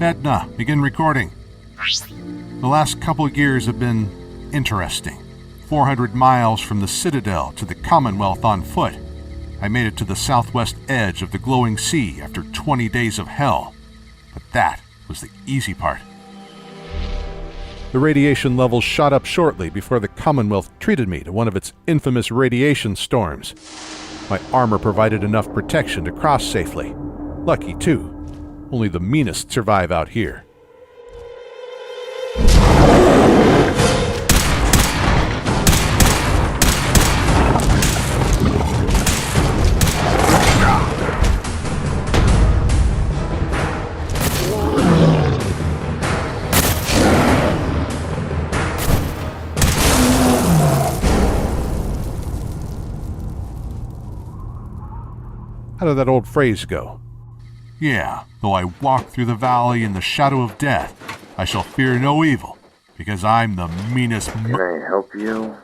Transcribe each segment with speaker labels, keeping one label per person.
Speaker 1: Edna, begin recording. The last couple years have been interesting. 400 miles from the Citadel to the Commonwealth on foot. I made it to the southwest edge of the glowing sea after 20 days of hell. But that was the easy part. The radiation levels shot up shortly before the Commonwealth treated me to one of its infamous radiation storms. My armor provided enough protection to cross safely. Lucky, too. Only the meanest survive out here. How did that old phrase go? Yeah, though I walk through the valley in the shadow of death, I shall fear no evil, because I'm the meanest
Speaker 2: Can I help you?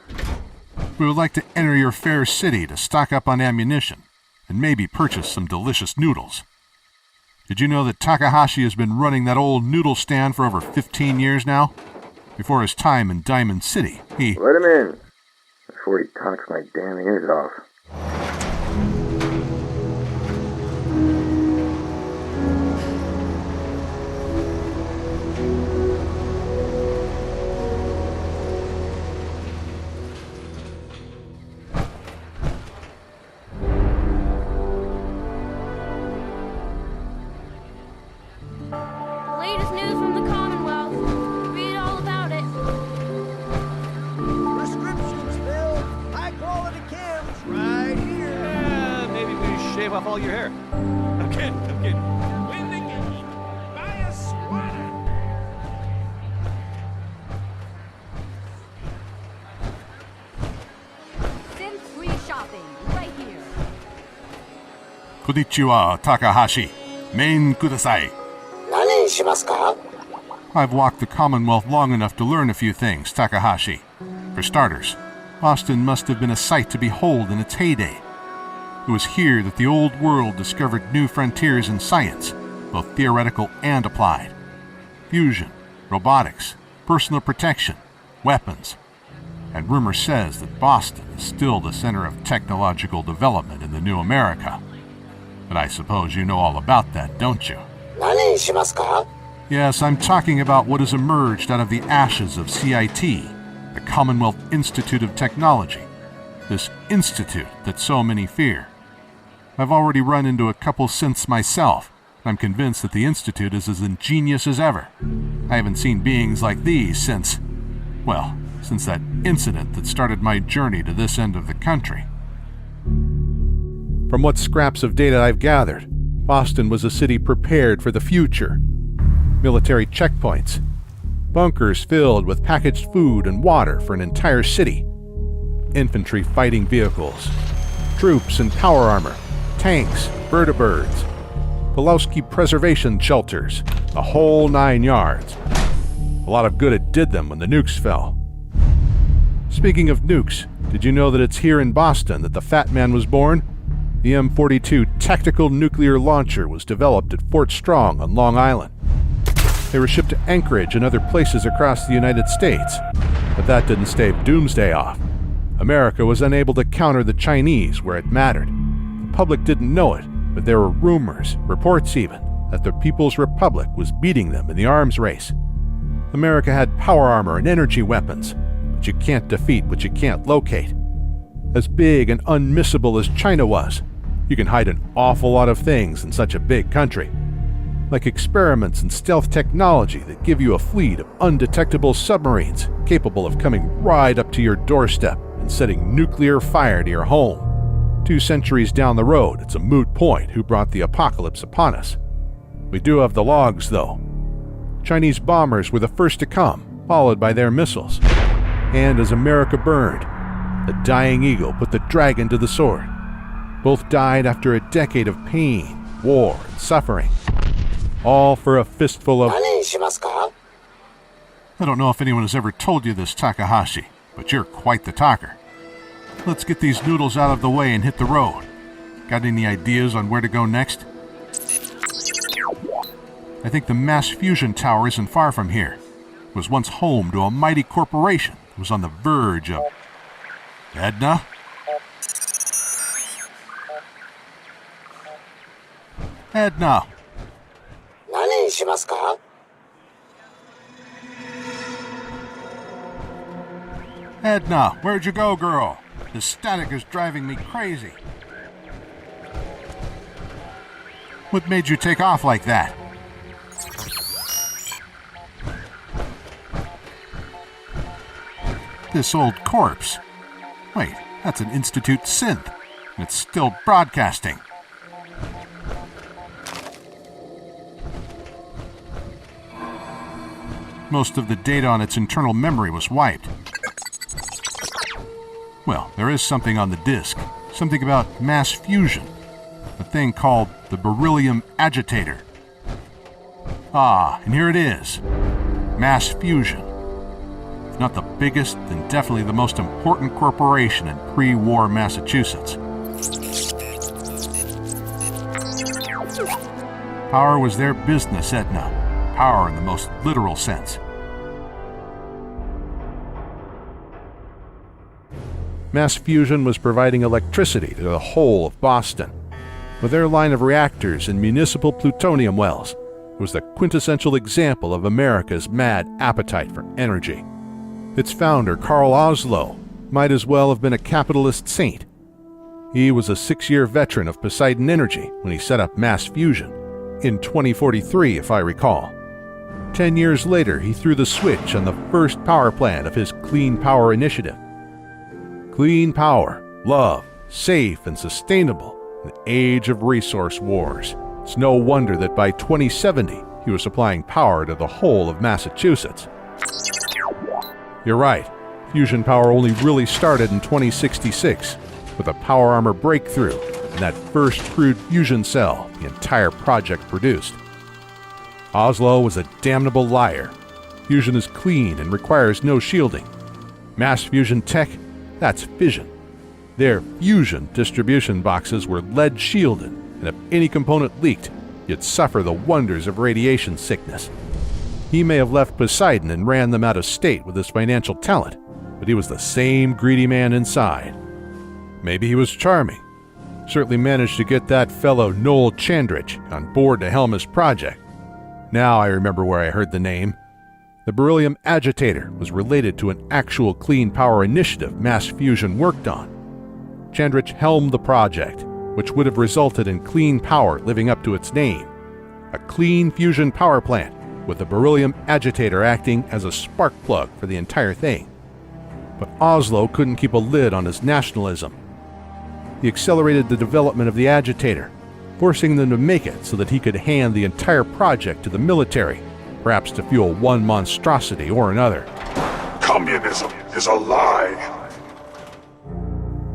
Speaker 1: We would like to enter your fair city to stock up on ammunition, and maybe purchase some delicious noodles. Did you know that Takahashi has been running that old noodle stand for over 15 years now? Before his time in Diamond City, he...
Speaker 2: Let him in, before he talks my damn ears off.
Speaker 3: Latest news from the Commonwealth. Read all about it.
Speaker 4: Prescriptions, Bill. High quality chems right here.
Speaker 5: Yeah, maybe we shave off all your hair. I'm kidding.
Speaker 4: When they get you, buy a sweater.
Speaker 3: Sim free shopping right here.
Speaker 1: Konnichiwa, Takahashi. Main kudasai.
Speaker 4: 何にしますか?
Speaker 1: I've walked the Commonwealth long enough to learn a few things, Takahashi. For starters, Boston must have been a sight to behold in its heyday. It was here that the old world discovered new frontiers in science, both theoretical and applied. Fusion, robotics, personal protection, weapons. And rumor says that Boston is still the center of technological development in the new America. But I suppose you know all about that, don't you?
Speaker 4: 何にしますか?
Speaker 1: Yes, I'm talking about what has emerged out of the ashes of CIT, the Commonwealth Institute of Technology, this institute that so many fear. I've already run into a couple synths myself. I'm convinced that the institute is as ingenious as ever. I haven't seen beings like these since that incident that started my journey to this end of the country. From what scraps of data I've gathered, Boston was a city prepared for the future. Military checkpoints, bunkers filled with packaged food and water for an entire city, infantry fighting vehicles, troops in power armor, tanks, vertibirds, Pulowski preservation shelters, the whole 9 yards. A lot of good it did them when the nukes fell. Speaking of nukes, did you know that it's here in Boston that the Fat Man was born? The M42 tactical nuclear launcher was developed at Fort Strong on Long Island. They were shipped to Anchorage and other places across the United States, but that didn't stave Doomsday off. America was unable to counter the Chinese where it mattered. The public didn't know it, but there were rumors, reports even, that the People's Republic was beating them in the arms race. America had power armor and energy weapons, but you can't defeat what you can't locate. As big and unmissable as China was, you can hide an awful lot of things in such a big country. Like experiments in stealth technology that give you a fleet of undetectable submarines capable of coming right up to your doorstep and setting nuclear fire to your home. 2 centuries down the road, it's a moot point who brought the apocalypse upon us. We do have the logs, though. Chinese bombers were the first to come, followed by their missiles. And as America burned, the dying eagle put the dragon to the sword. Both died after a decade of pain, war, and suffering. All for a fistful of...
Speaker 4: 何にしますか?
Speaker 1: I don't know if anyone has ever told you this, Takahashi, but you're quite the talker. Let's get these noodles out of the way and hit the road. Got any ideas on where to go next? I think the mass fusion tower isn't far from here. It was once home to a mighty corporation that was on the verge of... Edna? Edna!
Speaker 6: 何にしますか?
Speaker 1: Edna, where'd you go, girl? The static is driving me crazy. What made you take off like that? This old corpse. Wait, that's an Institute synth, and it's still broadcasting. Most of the data on its internal memory was wiped. Well, there is something on the disk. Something about mass fusion. A thing called the beryllium agitator. Ah, and here it is. Mass fusion. If not the biggest, then definitely the most important corporation in pre-war Massachusetts. Power was their business, Edna. Power in the most literal sense. Mass fusion was providing electricity to the whole of Boston. With their line of reactors and municipal plutonium wells, it was the quintessential example of America's mad appetite for energy. Its founder, Carl Oslo, might as well have been a capitalist saint. He was a 6-year veteran of Poseidon Energy when he set up mass fusion, in 2043 if I recall. 10 years later, he threw the switch on the first power plant of his Clean Power Initiative. Clean power, love, safe and sustainable in the age of resource wars. It's no wonder that by 2070, he was supplying power to the whole of Massachusetts. You're right, fusion power only really started in 2066, with a power armor breakthrough and that first crude fusion cell the entire project produced. Oslo was a damnable liar. Fusion is clean and requires no shielding. Mass fusion tech, that's fission. Their fusion distribution boxes were lead shielded, and if any component leaked, you'd suffer the wonders of radiation sickness. He may have left Poseidon and ran them out of state with his financial talent, but he was the same greedy man inside. Maybe he was charming. Certainly managed to get that fellow Noel Chandrich on board to helm his project. Now I remember where I heard the name. The beryllium agitator was related to an actual clean power initiative mass fusion worked on. Chandrich helmed the project, which would have resulted in clean power living up to its name. A clean fusion power plant with the beryllium agitator acting as a spark plug for the entire thing. But Oslo couldn't keep a lid on his nationalism. He accelerated the development of the agitator, forcing them to make it so that he could hand the entire project to the military, perhaps to fuel one monstrosity or another.
Speaker 7: Communism is a lie.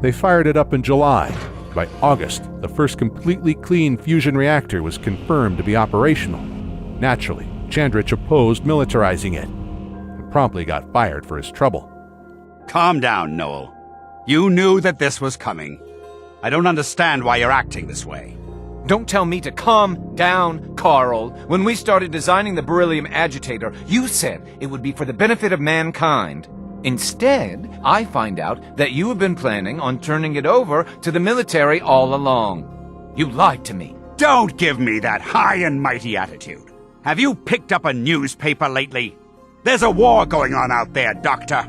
Speaker 1: They fired it up in July. By August, the first completely clean fusion reactor was confirmed to be operational. Naturally, Chandrich opposed militarizing it, and promptly got fired for his trouble.
Speaker 8: Calm down, Noel. You knew that this was coming. I don't understand why you're acting this way.
Speaker 5: Don't tell me to calm down, Carl. When we started designing the beryllium agitator, you said it would be for the benefit of mankind. Instead, I find out that you have been planning on turning it over to the military all along. You lied to me.
Speaker 8: Don't give me that high and mighty attitude. Have you picked up a newspaper lately? There's a war going on out there, Doctor.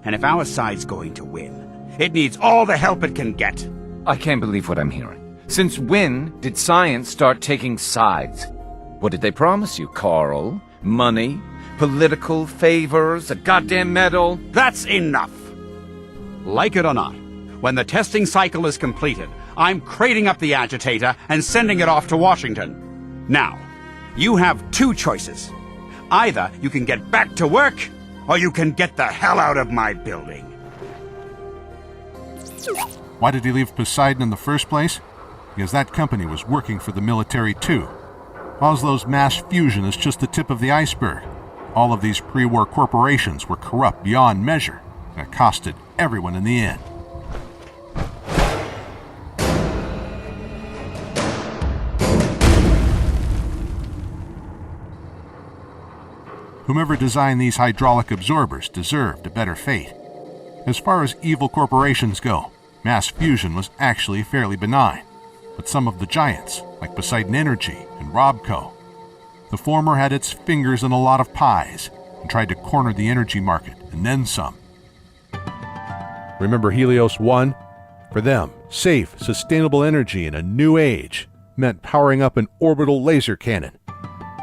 Speaker 8: And if our side's going to win, it needs all the help it can get.
Speaker 5: I can't believe what I'm hearing. Since when did science start taking sides? What did they promise you, Carl? Money? Political favors? A goddamn medal?
Speaker 8: That's enough! Like it or not, when the testing cycle is completed, I'm crating up the agitator and sending it off to Washington. Now, you have two choices. Either you can get back to work, or you can get the hell out of my building.
Speaker 1: Why did he leave Poseidon in the first place? Because that company was working for the military too. Oslo's mass fusion is just the tip of the iceberg. All of these pre-war corporations were corrupt beyond measure, and it costed everyone in the end. Whomever designed these hydraulic absorbers deserved a better fate. As far as evil corporations go, mass fusion was actually fairly benign, but some of the giants, like Poseidon Energy and Robco, the former had its fingers in a lot of pies and tried to corner the energy market and then some. Remember Helios 1? For them, safe, sustainable energy in a new age meant powering up an orbital laser cannon.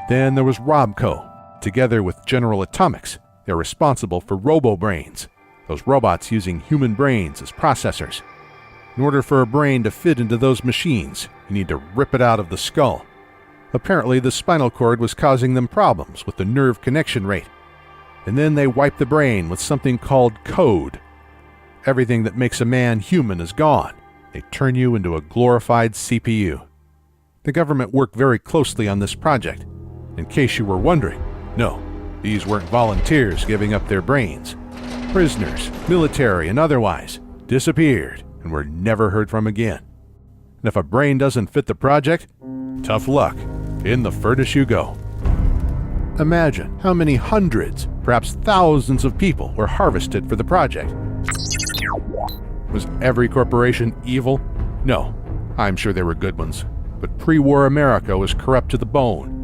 Speaker 1: Then there was Robco. Together with General Atomics, they're responsible for RoboBrains, those robots using human brains as processors. In order for a brain to fit into those machines, you need to rip it out of the skull. Apparently, the spinal cord was causing them problems with the nerve connection rate. And then they wipe the brain with something called code. Everything that makes a man human is gone. They turn you into a glorified CPU. The government worked very closely on this project. In case you were wondering, no, these weren't volunteers giving up their brains. Prisoners, military and otherwise, disappeared and were never heard from again. And if a brain doesn't fit the project, tough luck. In the furnace you go. Imagine how many hundreds, perhaps thousands of people were harvested for the project. Was every corporation evil? No, I'm sure there were good ones. But pre-war America was corrupt to the bone.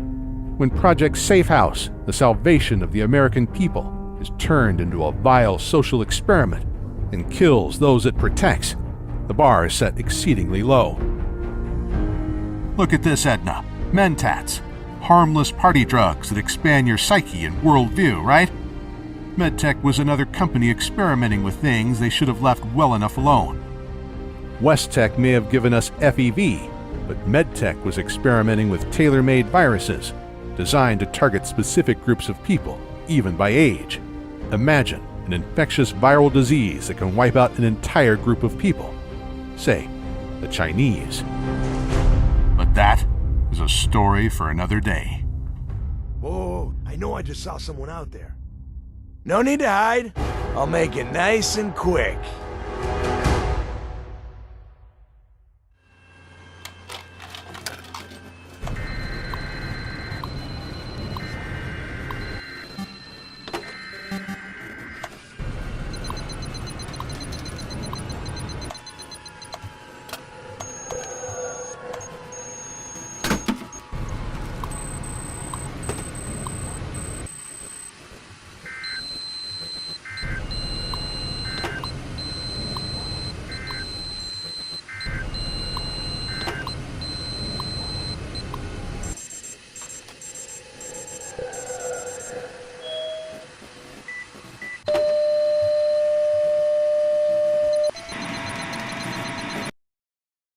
Speaker 1: When Project Safe House, the salvation of the American people, is turned into a vile social experiment and kills those it protects, the bar is set exceedingly low. Look at this, Edna. Mentats. Harmless party drugs that expand your psyche and worldview, right? MedTech was another company experimenting with things they should have left well enough alone. WestTech may have given us FEV, but MedTech was experimenting with tailor-made viruses designed to target specific groups of people, even by age. Imagine an infectious viral disease that can wipe out an entire group of people. Say, the Chinese. But that is a story for another day.
Speaker 4: Whoa, I know I just saw someone out there. No need to hide. I'll make it nice and quick.